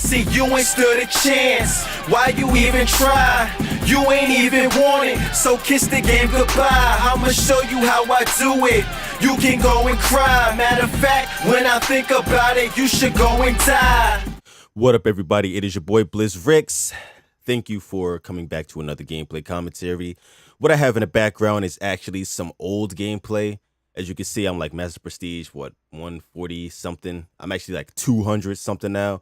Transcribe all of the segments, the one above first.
See, you ain't stood a chance. Why you even try? You ain't even want it, so kiss the game goodbye. I'ma show you how I do it. You can go and cry. Matter of fact, when I think about it, you should go and die. What up, everybody? It is your boy Blizz Ricks. Thank you for coming back to another gameplay commentary. What I have in the background is actually some old gameplay. As you can see, I'm like Master Prestige, 140 something. I'm actually like 200 something now.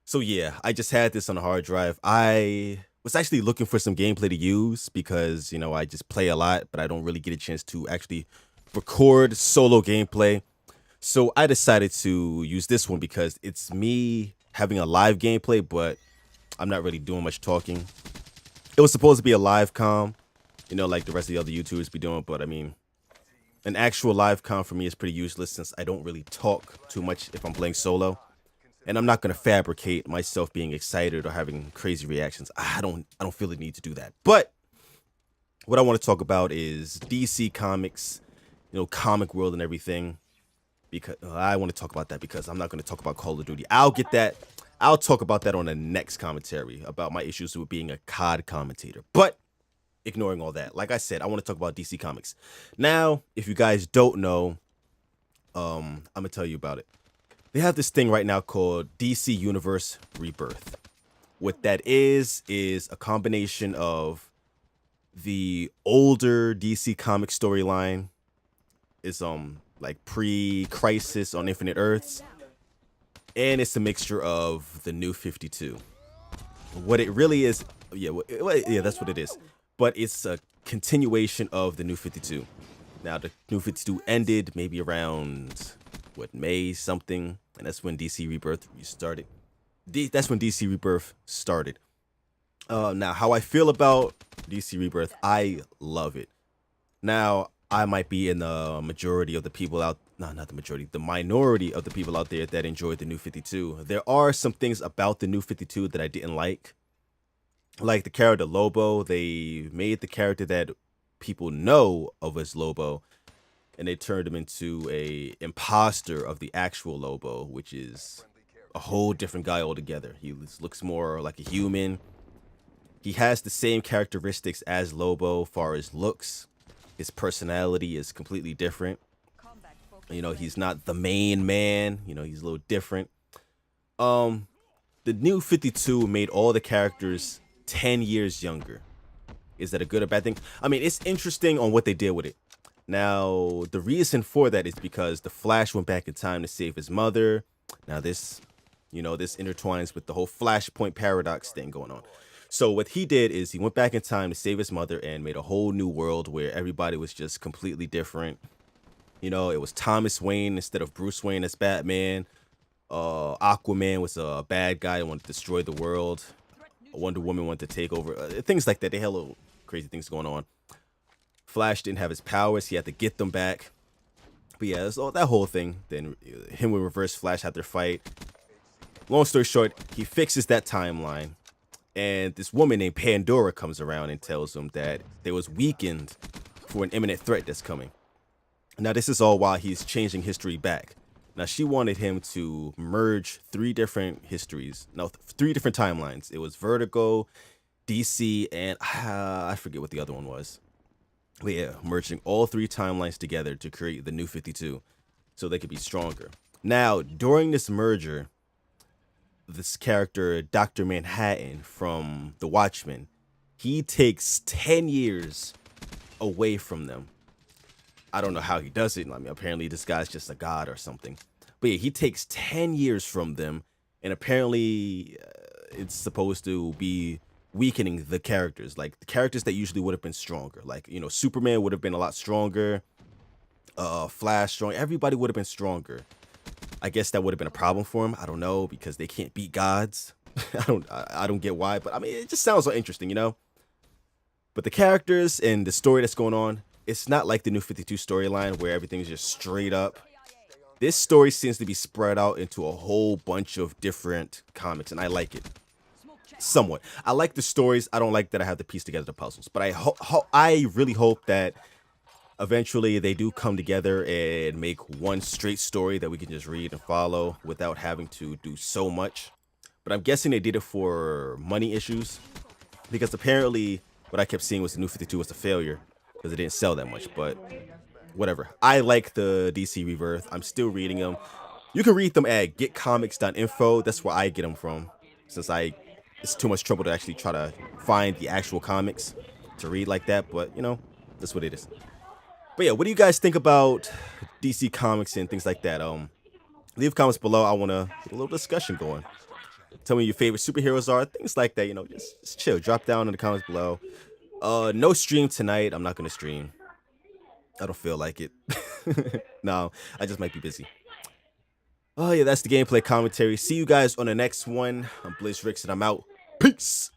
So yeah, I just had this on a hard drive. I was actually looking for some gameplay to use because, you know, I just play a lot, but I don't really get a chance to actually record solo gameplay. So I decided to use this one because it's me having a live gameplay, but I'm not really doing much talking. It was supposed to be a live comm, you know, like the rest of the other YouTubers be doing, but I mean, an actual live comm for me is pretty useless since I don't really talk too much if I'm playing solo. And I'm not going to fabricate myself being excited or having crazy reactions. I don't feel the need to do that. But what I want to talk about is DC Comics, you know, comic world and everything. Because I want to talk about that because I'm not going to talk about Call of Duty. I'll talk about that on the next commentary about my issues with being a COD commentator. But ignoring all that, like I said, I want to talk about DC Comics. Now, if you guys don't know, I'm going to tell you about it. They have this thing right now called DC Universe Rebirth. What that is a combination of the older DC comic storyline is like pre-Crisis on Infinite Earths, and it's a mixture of the New 52. What it really is, yeah, that's what it is. But it's a continuation of the New 52. Now, the New 52 ended maybe around May something, and that's when DC Rebirth started. That's when DC Rebirth started. Now, how I feel about DC Rebirth, I love it. Now, I might be in the majority of the people out, no, not the majority, the minority of the people out there that enjoyed the New 52. There are some things about the New 52 that I didn't like the character Lobo. They made the character that people know of as Lobo, and they turned him into a imposter of the actual Lobo, which is a whole different guy altogether. He looks more like a human. He has the same characteristics as Lobo as far as looks. His personality is completely different. You know, he's not the main man. You know, he's a little different. The New 52 made all the characters 10 years younger. Is that a good or bad thing? I mean, it's interesting on what they did with it. Now, the reason for that is because the Flash went back in time to save his mother. Now, this intertwines with the whole Flashpoint paradox thing going on. So what he did is he went back in time to save his mother and made a whole new world where everybody was just completely different. You know, it was Thomas Wayne instead of Bruce Wayne as Batman. Aquaman was a bad guy who wanted to destroy the world. Wonder Woman wanted to take over. Things like that. They had little crazy things going on. Flash didn't have his powers. He had to get them back. But yeah, so that whole thing. Then him and Reverse Flash had their fight. Long story short, he fixes that timeline. And this woman named Pandora comes around and tells him that they was weakened for an imminent threat that's coming. Now, this is all while he's changing history back. Now, she wanted him to merge three different timelines. It was Vertigo, DC, and I forget what the other one was. But yeah, merging all three timelines together to create the New 52 so they could be stronger. Now, during this merger, this character, Dr. Manhattan from the Watchmen, he takes 10 years away from them. I don't know how he does it. I mean, apparently this guy's just a god or something. But yeah, he takes 10 years from them, and apparently it's supposed to be weakening the characters. Like, the characters that usually would have been stronger. Like, you know, Superman would have been a lot stronger. Flash strong. Everybody would have been stronger. I guess that would have been a problem for him. I don't know, because they can't beat gods. I don't get why, but I mean, it just sounds so interesting, you know? But the characters and the story that's going on, it's not like the New 52 storyline where everything's just straight up. This story seems to be spread out into a whole bunch of different comics, and I like it. Somewhat. I like the stories. I don't like that I have to piece together the puzzles. But I really hope that eventually they do come together and make one straight story that we can just read and follow without having to do so much. but I'm guessing they did it for money issues because apparently what I kept seeing was the New 52 was a failure because it didn't sell that much. But whatever. I like the DC Rebirth. I'm still reading them. You can read them at getcomics.info. That's where I get them from, since it's too much trouble to actually try to find the actual comics to read like that. But you know, that's what it is. But yeah, what do you guys think about DC Comics and things like that? Leave comments below. I want to get a little discussion going. Tell me your favorite superheroes are, things like that. You know, just chill. Drop down in the comments below. No stream tonight. I'm not gonna stream. I don't feel like it. No, I just might be busy. Oh yeah, that's the gameplay commentary. See you guys on the next one. I'm Blizz Ricks and I'm out. Peace.